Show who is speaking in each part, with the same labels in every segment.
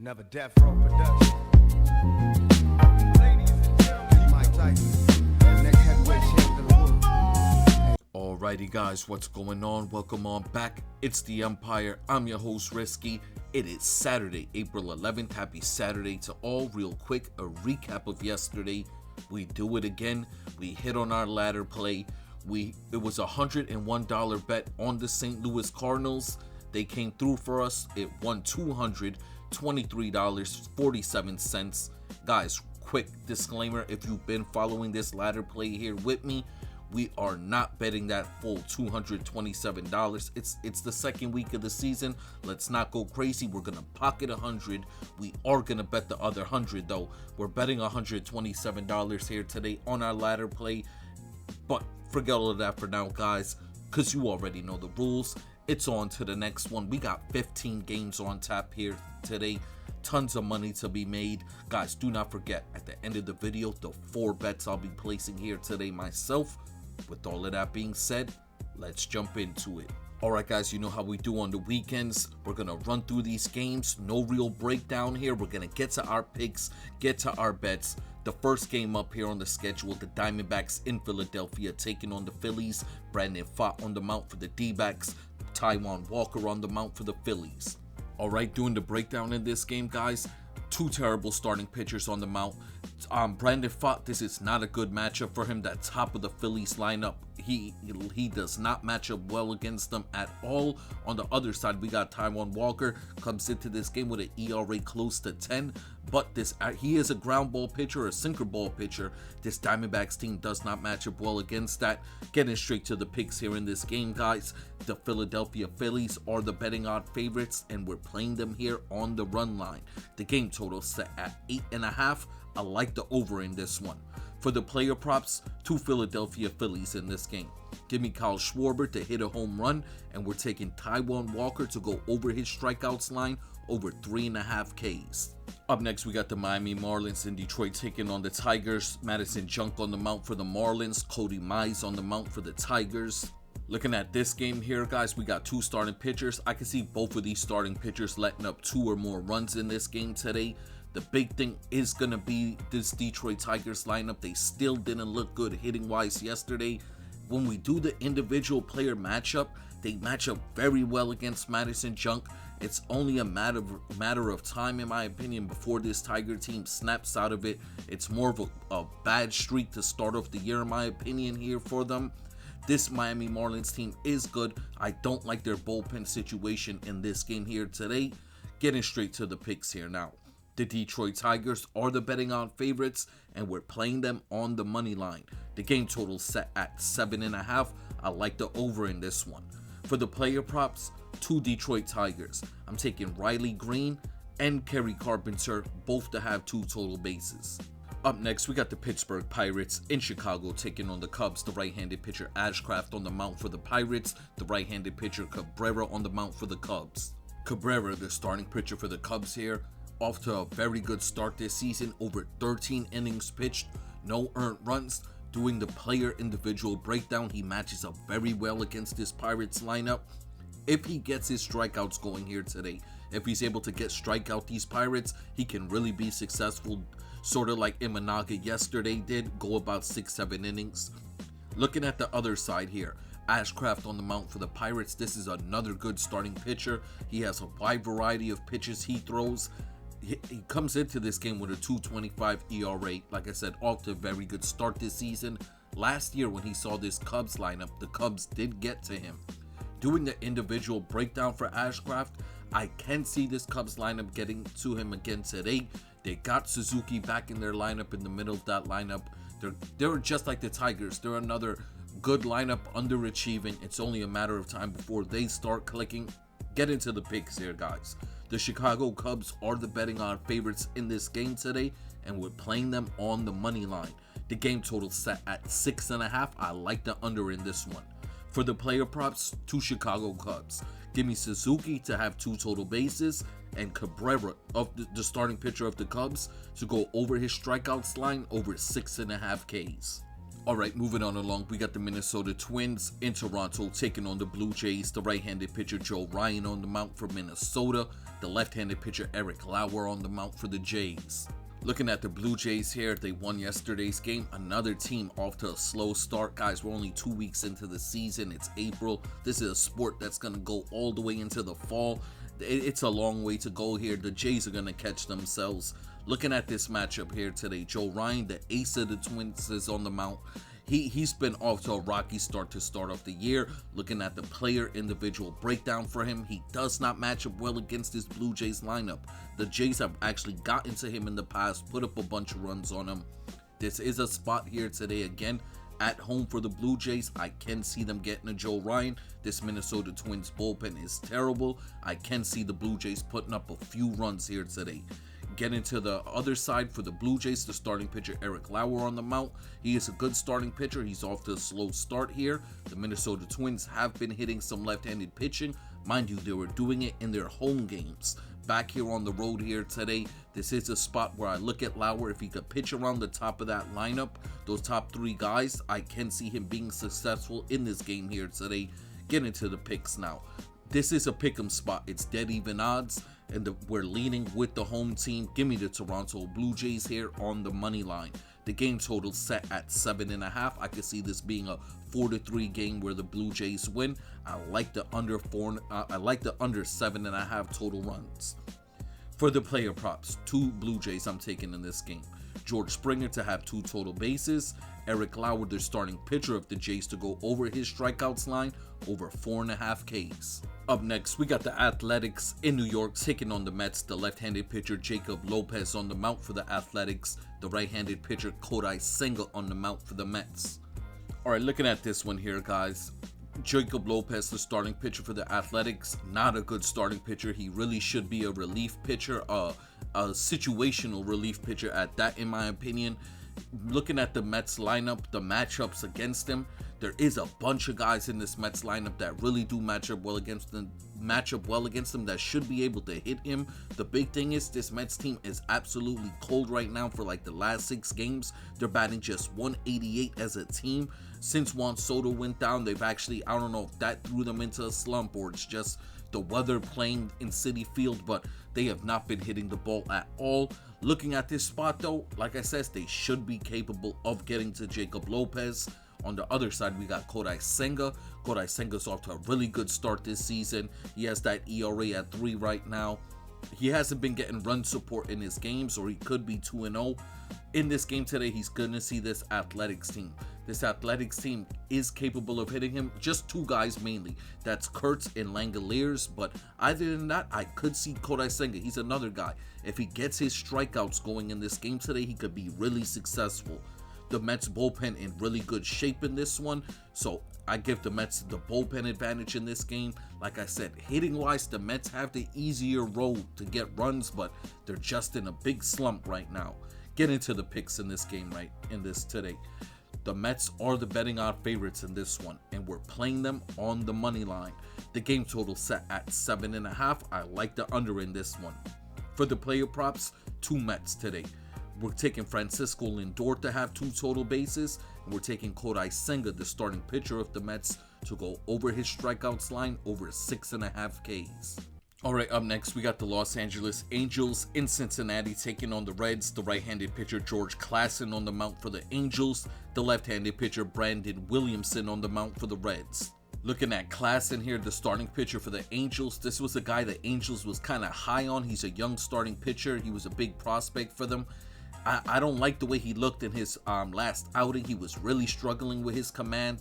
Speaker 1: Another Death Row production. Ladies and gentlemen, Mike Tyson, the next heavyweight champion of the world.
Speaker 2: Alrighty guys, what's going on? Welcome on back. It's the Empire. I'm your host Risky. It is Saturday, April 11th. Happy Saturday to all. Real quick, a recap of yesterday. We do it again. We hit on our ladder play. It was a $101 bet on the St. Louis Cardinals. They came through for us. It won $223.47. Guys, quick disclaimer, if you've been following this ladder play here with me, we are not betting that full $227. It's the second week of the season. Let's not go crazy. We're gonna pocket 100. We are gonna bet the other 100 though. We're betting $127 here today on our ladder play. But forget all of that for now, guys, because you already know the rules. It's on to the next one. We got 15 games on tap here today. Tons of money to be made. Guys, do not forget, at the end of the video, the 4 bets I'll be placing here today myself. With all of that being said, let's jump into it. Alright guys, you know how we do on the weekends. We're going to run through these games. No real breakdown here. We're going to get to our picks, get to our bets. The first game up here on the schedule, the Diamondbacks in Philadelphia taking on the Phillies. Brandon Pfaadt on the mount for the D-backs. Taijuan Walker on the mount for the Phillies. Alright, doing the breakdown in this game, guys. 2 terrible starting pitchers on the mount. Brandon Pfaadt, this is not a good matchup for him. That top of the Phillies lineup, he does not match up well against them at all. On the other side, we got Taijuan Walker, comes into this game with an ERA close to 10. But he is a ground ball pitcher, a sinker ball pitcher. This Diamondbacks team does not match up well against that. Getting straight to the picks here in this game, guys. The Philadelphia Phillies are the betting odd favorites, and we're playing them here on the run line. The game total set at 8.5. I like the over in this one. For the player props, 2 Philadelphia Phillies in this game. Give me Kyle Schwarber to hit a home run, and we're taking Taijuan Walker to go over his strikeouts line, over 3.5 Ks. Up next, we got the Miami Marlins in Detroit taking on the Tigers. Madison Junk on the mount for the Marlins. Cody Mize on the mount for the Tigers. Looking at this game here, guys, we got 2 starting pitchers. I can see both of these starting pitchers letting up 2 or more runs in this game today. The big thing is going to be this Detroit Tigers lineup. They still didn't look good hitting-wise yesterday. When we do the individual player matchup, they match up very well against Madison Junk. It's only a matter of time, in my opinion, before this Tiger team snaps out of it. It's more of a bad streak to start off the year, in my opinion, here for them. This Miami Marlins team is good. I don't like their bullpen situation in this game here today. Getting straight to the picks here now. The Detroit Tigers are the betting on favorites, and we're playing them on the money line. The game total set at 7.5. I like the over in this one. For the player props, 2 Detroit Tigers. I'm taking Riley Green and Kerry Carpenter, both to have 2 total bases. Up next, we got the Pittsburgh Pirates in Chicago taking on the Cubs. The right-handed pitcher Ashcraft on the mount for the Pirates. The right-handed pitcher Cabrera on the mount for the Cubs. Cabrera, the starting pitcher for the Cubs here, off to a very good start this season. Over 13 innings pitched, no earned runs. Doing the player individual breakdown, he matches up very well against this Pirates lineup. If he gets his strikeouts going here today, if he's able to get strike out these Pirates, he can really be successful, sort of like Imanaga yesterday did, go about 6-7 innings. Looking at the other side here, Ashcraft on the mount for the Pirates. This is another good starting pitcher. He has a wide variety of pitches he throws. He comes into this game with a 2.25 ERA. Like I said, off to a very good start this season. Last year when he saw this Cubs lineup, the Cubs did get to him. Doing the individual breakdown for Ashcraft, I can see this Cubs lineup getting to him again today. They got Suzuki back in their lineup, in the middle of that lineup. They're just like the Tigers. They're another good lineup, underachieving. It's only a matter of time before they start clicking. Get into the picks here, guys. The Chicago Cubs are the betting on favorites in this game today, and we're playing them on the money line. The game total set at 6.5. I like the under in this one. For the player props, 2 Chicago Cubs. Give me Suzuki to have 2 total bases, and Cabrera, of the starting pitcher of the Cubs, to go over his strikeouts line, over 6.5 Ks. All right, moving on along, we got the Minnesota Twins in Toronto taking on the Blue Jays. The right-handed pitcher Joe Ryan on the mound for Minnesota. The left-handed pitcher Eric Lauer on the mound for the Jays. Looking at the Blue Jays here, they won yesterday's game. Another team off to a slow start. Guys, we're only 2 weeks into the season. It's April. This is a sport that's going to go all the way into the fall. It's a long way to go here. The Jays are going to catch themselves. Looking at this matchup here today, Joe Ryan, the ace of the Twins, is on the mound. He's been off to a rocky start to start off the year. Looking at the player individual breakdown for him, he does not match up well against this Blue Jays lineup. The Jays have actually gotten to him in the past, put up a bunch of runs on him. This is a spot here today again at home for the Blue Jays. I can see them getting a Joe Ryan. This Minnesota Twins bullpen is terrible. I can see the Blue Jays putting up a few runs here today. Getting to the other side for the Blue Jays, the starting pitcher Eric Lauer on the mound. He is a good starting pitcher. He's off to a slow start here. The Minnesota Twins have been hitting some left-handed pitching. Mind you, they were doing it in their home games. Back here on the road here today, this is a spot where I look at Lauer. If he could pitch around the top of that lineup, those top three guys, I can see him being successful in this game here today. Getting to the picks now. This is a pick'em spot. It's dead even odds, and we're leaning with the home team. Give me the Toronto Blue Jays here on the money line. The game total set at 7.5. I could see this being a 4-3 game where the Blue Jays win. I like the under 7.5 total runs. For the player props, 2 Blue Jays I'm taking in this game. George Springer to have 2 total bases. Eric Lauer, the starting pitcher of the Jays, to go over his strikeouts line, over 4.5 Ks. Up next, we got the Athletics in New York taking on the Mets. The left-handed pitcher Jacob Lopez on the mound for the Athletics. The right-handed pitcher Kodai Senga on the mound for the Mets. All right, looking at this one here, guys. Jacob Lopez, the starting pitcher for the Athletics, not a good starting pitcher. He really should be a relief pitcher, a situational relief pitcher at that, in my opinion. Looking at the Mets lineup, the matchups against him, there is a bunch of guys in this Mets lineup that really do match up well against them, that should be able to hit him. The big thing is this Mets team is absolutely cold right now. For like the last 6 games, they're batting just 188 as a team. Since Juan Soto went down, they've actually, I don't know if that threw them into a slump or it's just the weather playing in Citi Field, but they have not been hitting the ball at all. Looking at this spot though, like I said, they should be capable of getting to Jacob Lopez. On the other side, we got Kodai Senga. Kodai Senga's off to a really good start this season. He has that ERA at 3 right now. He hasn't been getting run support in his games, or he could be 2-0. In this game today, he's going to see this Athletics team. This Athletics team is capable of hitting him. Just 2 guys mainly. That's Kurtz and Langoliers. But other than that, I could see Kodai Senga. He's another guy. If he gets his strikeouts going in this game today, he could be really successful. The Mets bullpen in really good shape in this one, so I give the Mets the bullpen advantage in this game. Like I said, hitting wise, the Mets have the easier road to get runs, but they're just in a big slump right now. Get into the picks in this game today. The Mets are the betting odd favorites in this one, and we're playing them on the money line. The game total set at 7.5. I like the under in this one. For the player props, 2 Mets today. We're taking Francisco Lindor to have 2 total bases, and we're taking Kodai Senga, the starting pitcher of the Mets, to go over his strikeouts line, over 6.5 Ks. All right, up next, we got the Los Angeles Angels in Cincinnati taking on the Reds. The right-handed pitcher George Klassen on the mound for the Angels. The left-handed pitcher Brandon Williamson on the mound for the Reds. Looking at Klassen here, the starting pitcher for the Angels. This was a guy the Angels was kind of high on. He's a young starting pitcher. He was a big prospect for them. I don't like the way he looked in his last outing. He was really struggling with his command.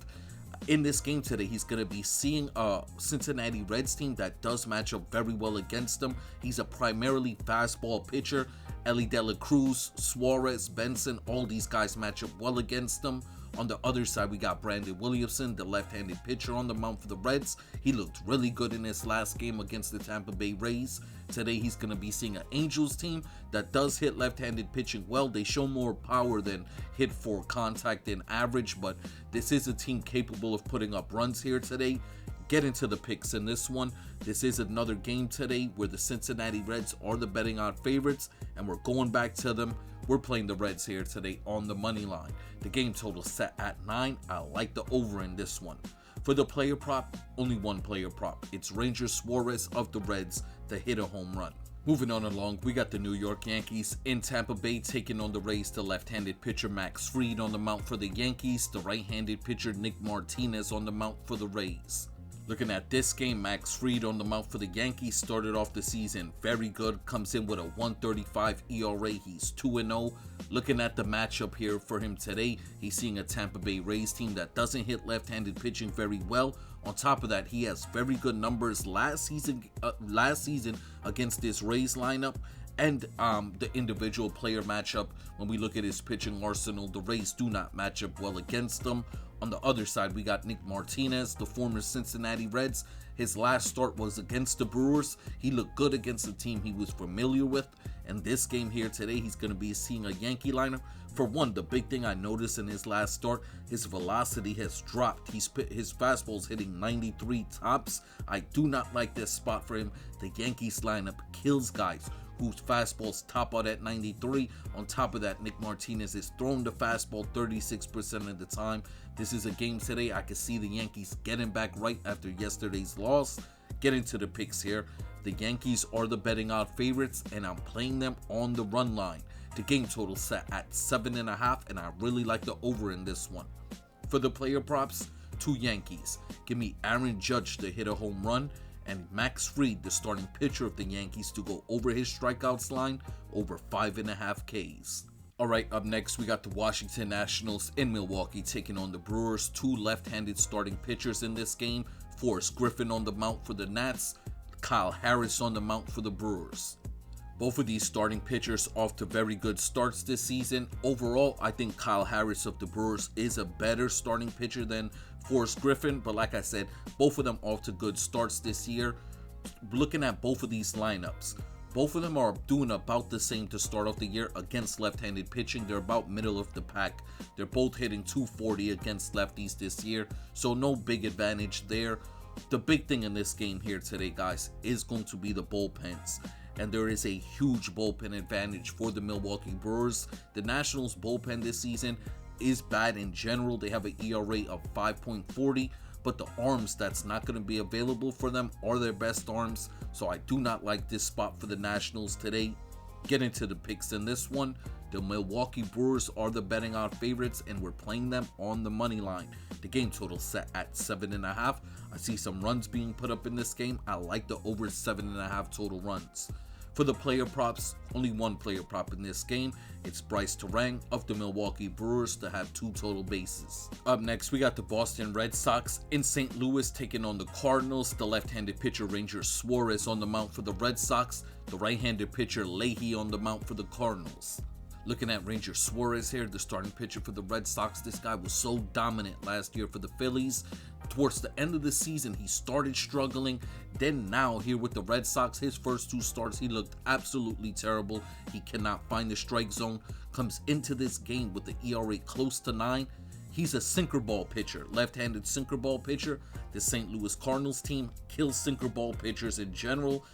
Speaker 2: In this game today, he's going to be seeing a Cincinnati Reds team that does match up very well against him. He's a primarily fastball pitcher. Ellie De La Cruz, Suarez, Benson, all these guys match up well against him. On the other side, we got Brandon Williamson, the left-handed pitcher on the mound for the Reds. He looked really good in his last game against the Tampa Bay Rays. Today, he's going to be seeing an Angels team that does hit left-handed pitching well. They show more power than hit for contact and average, but this is a team capable of putting up runs here today. Get into the picks in this one. This is another game today where the Cincinnati Reds are the betting odd favorites, and we're going back to them We're playing the Reds here today on the money line. The game total set at 9. I like the over in this one. For the player prop, only one player prop. It's Ranger Suarez of the Reds to hit a home run. Moving on along, we got the New York Yankees in Tampa Bay taking on the Rays. The left-handed pitcher Max Fried on the mound for the Yankees. The right-handed pitcher Nick Martinez on the mound for the Rays. Looking at this game, Max Fried on the mound for the Yankees started off the season very good. Comes in with a 1.35 ERA. He's 2-0. Looking at the matchup here for him today, he's seeing a Tampa Bay Rays team that doesn't hit left-handed pitching very well. On top of that, he has very good numbers last season against this Rays lineup. And the individual player matchup, when we look at his pitching arsenal, the Rays do not match up well against them. On the other side, we got Nick Martinez, the former Cincinnati Reds. His last start was against the Brewers. He looked good against a team he was familiar with. And this game here today, he's going to be seeing a Yankee lineup. For one, the big thing I noticed in his last start, his velocity has dropped. His fastball's hitting 93 tops. I do not like this spot for him. The Yankees lineup kills guys whose fastballs top out at 93. On top of that, Nick Martinez is throwing the fastball 36% of the time. This is a game today I can see the Yankees getting back right after yesterday's loss. Get into the picks here. The Yankees are the betting odds favorites, and I'm playing them on the run line. The game total set at 7.5, and I really like the over in this one. For the player props, 2 Yankees. Give me Aaron Judge to hit a home run, and Max Fried, the starting pitcher of the Yankees, to go over his strikeouts line over 5.5 Ks. Alright, up next we got the Washington Nationals in Milwaukee taking on the Brewers. 2 left-handed starting pitchers in this game. Forrest Griffin on the mound for the Nats. Kyle Harris on the mound for the Brewers. Both of these starting pitchers off to very good starts this season. Overall, I think Kyle Harris of the Brewers is a better starting pitcher than Forrest Griffin. But like I said, both of them off to good starts this year. Looking at both of these lineups, both of them are doing about the same to start off the year against left-handed pitching. They're about middle of the pack. They're both hitting 240 against lefties this year, so no big advantage there. The big thing in this game here today, guys, is going to be the bullpens. And there is a huge bullpen advantage for the Milwaukee Brewers. The Nationals bullpen this season is bad in general. They have an ERA of 5.40, but the arms that's not going to be available for them are their best arms. So I do not like this spot for the Nationals today. Get into the picks in this one. The Milwaukee Brewers are the betting odds favorites, and we're playing them on the money line. The game total set at 7.5. I see some runs being put up in this game. I like the over 7.5 total runs. For the player props, only one player prop in this game. It's Bryce Terang of the Milwaukee Brewers to have 2 total bases. Up next, we got the Boston Red Sox in St. Louis taking on the Cardinals. The left-handed pitcher Ranger Suarez on the mound for the Red Sox. The right-handed pitcher Leahy on the mound for the Cardinals. Looking at Ranger Suarez here, the starting pitcher for the Red Sox. This guy was so dominant last year for the Phillies. Towards the end of the season, he started struggling. Then now here with the Red Sox, his first 2 starts, he looked absolutely terrible. He cannot find the strike zone. Comes into this game with the ERA close to 9. He's a sinker ball pitcher, left-handed sinker ball pitcher. The St. Louis Cardinals team kills sinker ball pitchers in general.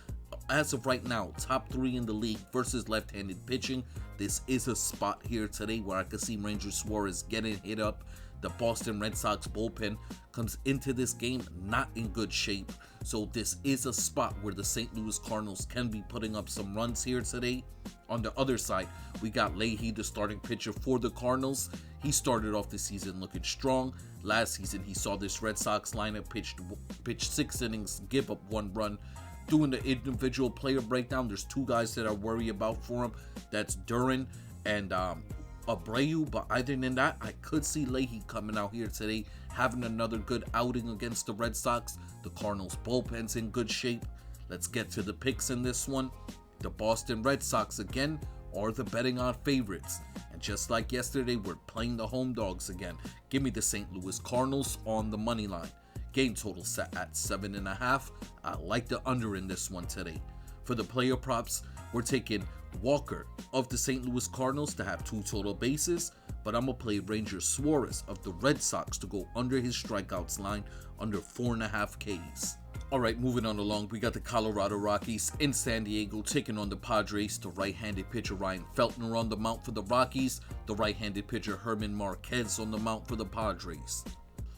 Speaker 2: As of right now, top 3 in the league versus left-handed pitching. This is a spot here today where I could see Ranger Suarez getting hit up. The Boston Red Sox bullpen comes into this game not in good shape. So this is a spot where the St. Louis Cardinals can be putting up some runs here today. On the other side, we got Leahy, the starting pitcher for the Cardinals. He started off the season looking strong. Last season, he saw this Red Sox lineup pitch 6 innings, give up 1 run. Doing the individual player breakdown, there's 2 guys that I worry about for him. That's Duran and Abreu, but other than that, I could see Leahy coming out here today, having another good outing against the Red Sox. The Cardinals bullpen's in good shape. Let's get to the picks in this one. The Boston Red Sox again are the betting odds favorites, and just like yesterday, we're playing the home dogs again. Give me the St. Louis Cardinals on the money line. Game total set at 7.5. I like the under in this one today. For the player props, we're taking Walker of the St. Louis Cardinals to have 2 total bases, but I'm going to play Ranger Suarez of the Red Sox to go under his strikeouts line under 4.5 Ks. All right, moving on along, we got the Colorado Rockies in San Diego taking on the Padres. The right-handed pitcher Ryan Feltner on the mound for the Rockies. The right-handed pitcher Herman Marquez on the mound for the Padres.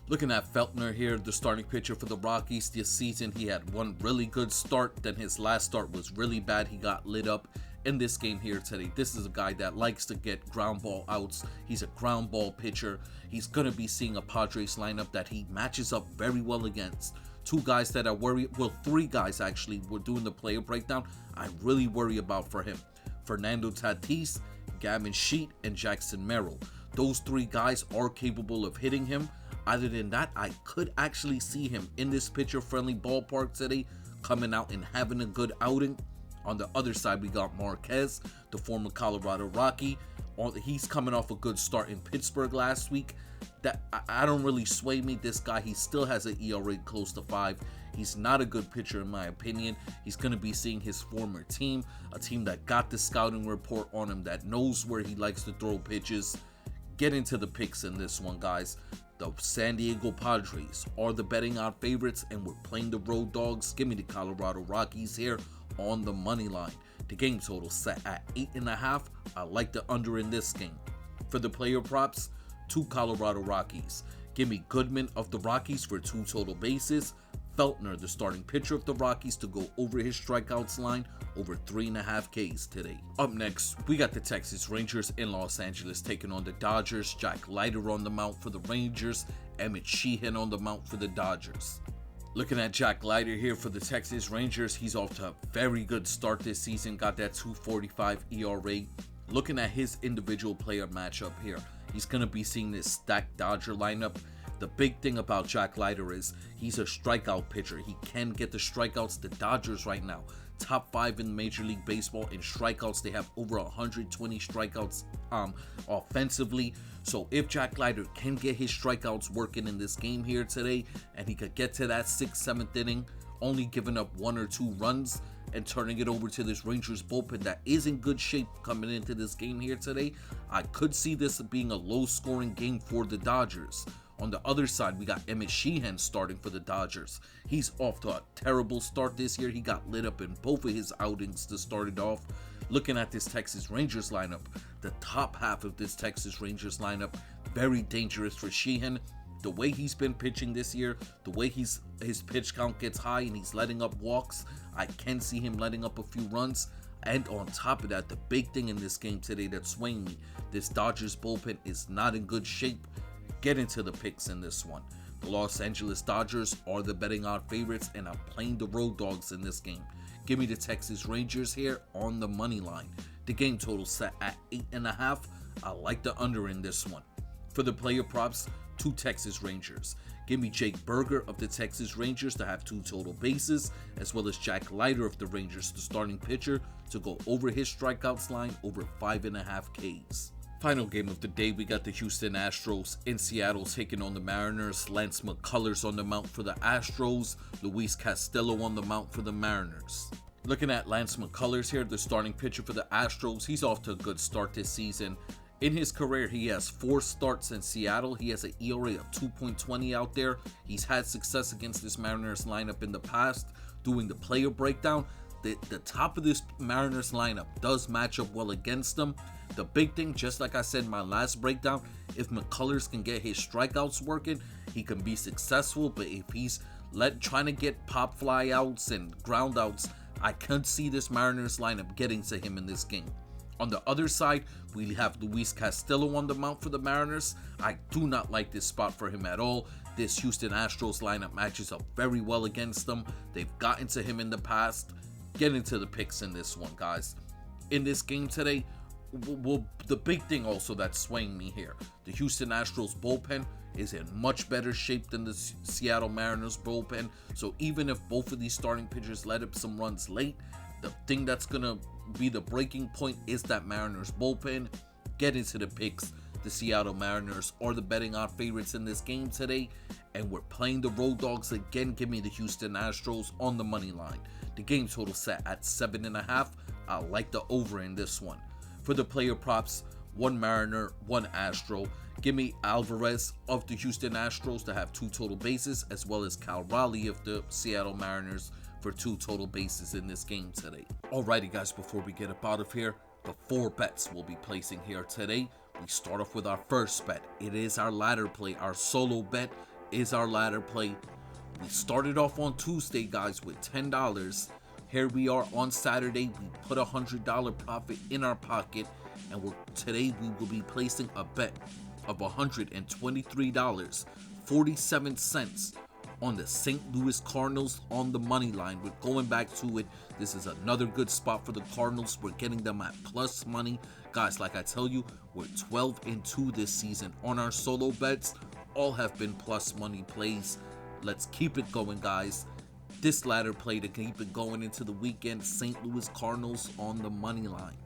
Speaker 2: Looking at Feltner here, the starting pitcher for the Rockies this season, he had one really good start. Then his last start was really bad. He got lit up in this game here today. This is a guy that likes to get ground ball outs. He's a ground ball pitcher. He's going to be seeing a Padres lineup that he matches up very well against. Two guys that I worry, well, three guys actually, we're doing the player breakdown, I really worry about for him. Fernando Tatis, Gavin Sheet, and Jackson Merrill. Those three guys are capable of hitting him. Other than that, I could actually see him in this pitcher-friendly ballpark today, coming out and having a good outing. On the other side, we got Marquez, the former Colorado Rocky. He's coming off a good start in Pittsburgh last week. That I don't really sway me. This guy, he still has an ERA close to 5. He's not a good pitcher in my opinion. He's going to be seeing his former team, a team that got the scouting report on him, that knows where he likes to throw pitches. Get into the picks in this one, guys. The San Diego Padres are the betting odds favorites, and we're playing the road dogs. Give me the Colorado Rockies here on the money line. The game total set at 8.5. I like the under in this game. For the player props, 2 Colorado Rockies. Give me Goodman of the Rockies for 2 total bases. Feltner, the starting pitcher of the Rockies, to go over his strikeouts line, over 3.5 Ks today. Up next, we got the Texas Rangers in Los Angeles taking on the Dodgers. Jack Leiter on the mound for the Rangers. Emmett Sheehan on the mound for the Dodgers. Looking at Jack Leiter here for the Texas Rangers, he's off to a very good start this season. Got that 2.45 ERA. Looking at his individual player matchup here, he's going to be seeing this stacked Dodger lineup. The big thing about Jack Leiter is he's a strikeout pitcher. He can get the strikeouts. The Dodgers right now, top 5 in Major League Baseball in strikeouts. They have over 120 strikeouts offensively. So if Jack Leiter can get his strikeouts working in this game here today, and he could get to that 6th, 7th inning, only giving up 1 or 2 runs, and turning it over to this Rangers bullpen that is in good shape coming into this game here today, I could see this being a low-scoring game for the Dodgers. On the other side, we got Emmett Sheehan starting for the Dodgers. He's off to a terrible start this year. He got lit up in both of his outings to start it off. Looking at this Texas Rangers lineup, the top half of this Texas Rangers lineup, very dangerous for Sheehan. The way he's been pitching this year, the way his pitch count gets high and he's letting up walks, I can see him letting up a few runs. And on top of that, the big thing in this game today that's swaying me, this Dodgers bullpen is not in good shape. Get into the picks in this one. The Los Angeles Dodgers are the betting odds favorites, and I'm playing the road dogs in this game. Give me the Texas Rangers here on the money line. The game total set at 8.5. I like the under in this one. For the player props, 2 Texas Rangers. Give me Jake Berger of the Texas Rangers to have 2 total bases, as well as Jack Leiter of the Rangers, the starting pitcher, to go over his strikeouts line over 5.5 Ks. Final game of the day, we got the Houston Astros in Seattle taking on the Mariners. Lance McCullers on the mound for the Astros. Luis Castillo on the mound for the Mariners. Looking at Lance McCullers here, the starting pitcher for the Astros, he's off to a good start this season. In his career, he has 4 starts in Seattle. He has an ERA of 2.20 out there. He's had success against this Mariners lineup in the past. Doing the player breakdown, the top of this Mariners lineup does match up well against them. The big thing, just like I said in my last breakdown, if McCullers can get his strikeouts working, he can be successful. But if he's trying to get pop fly outs and ground outs, I could see this Mariners lineup getting to him in this game. On the other side, we have Luis Castillo on the mound for the Mariners. I do not like this spot for him at all. This Houston Astros lineup matches up very well against them. They've gotten to him in the past. Get into the picks in this one, guys. In this game today, the big thing also that's swaying me here, the Houston Astros bullpen is in much better shape than the Seattle Mariners bullpen. So even if both of these starting pitchers let up some runs late, the thing that's gonna be the breaking point is that Mariners bullpen. Get into the picks. The Seattle Mariners are the betting odds favorites in this game today, and we're playing the road dogs again. Give me the Houston Astros on the money line. The game total set at 7.5. I like the over in this one. For the player props, 1 Mariner, 1 Astro. Give me Alvarez of the Houston Astros to have 2 total bases, as well as Cal Raleigh of the Seattle Mariners for 2 total bases in this game today. Alrighty guys, before we get up out of here, the 4 bets we'll be placing here today. We start off with our first bet. It is our ladder play. Our solo bet is our ladder play. We started off on Tuesday, guys, with $10. Here we are on Saturday. We put $100 profit in our pocket, and today we will be placing a bet of $123.47 on the St. Louis Cardinals on the money line. We're going back to it. This is another good spot for the Cardinals. We're getting them at plus money. Guys, like I tell you, we're 12-2 this season on our solo bets. All have been plus money plays. Let's keep it going, guys. This ladder play to keep it going into the weekend, St. Louis Cardinals on the money line.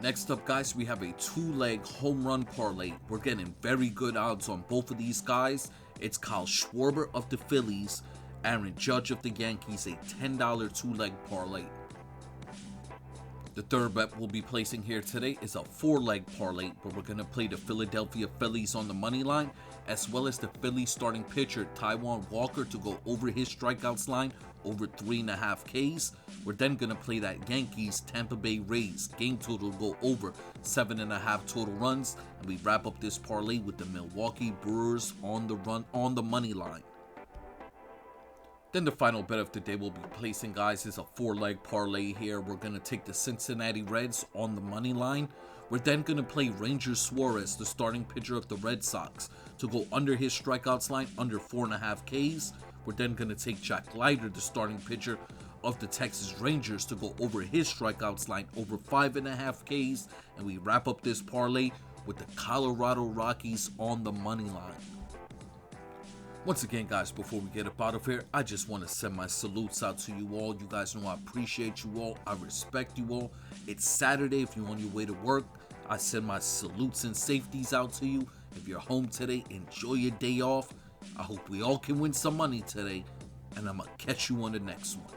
Speaker 2: Next up, guys, we have a 2-leg home run parlay. We're getting very good odds on both of these guys. It's Kyle Schwarber of the Phillies, Aaron Judge of the Yankees, a $10 2-leg parlay. The third bet we'll be placing here today is a 4-leg parlay, where we're going to play the Philadelphia Phillies on the money line, as well as the Phillies starting pitcher Taijuan Walker to go over his strikeouts line over 3.5 Ks. We're then going to play that Yankees Tampa Bay Rays game total to go over 7.5 total runs, and we wrap up this parlay with the Milwaukee Brewers on the money line. Then the final bet of the day we'll be placing, guys, is a 4-leg parlay here. We're going to take the Cincinnati Reds on the money line. We're then going to play Ranger Suarez, the starting pitcher of the Red Sox, to go under his strikeouts line under 4.5 Ks. We're then going to take Jack Leiter, the starting pitcher of the Texas Rangers, to go over his strikeouts line over 5.5 Ks. And we wrap up this parlay with the Colorado Rockies on the money line. Once again, guys, before we get up out of here, I just want to send my salutes out to you all. You guys know I appreciate you all. I respect you all. It's Saturday. If you're on your way to work, I send my salutes and safeties out to you. If you're home today, enjoy your day off. I hope we all can win some money today, and I'm going to catch you on the next one.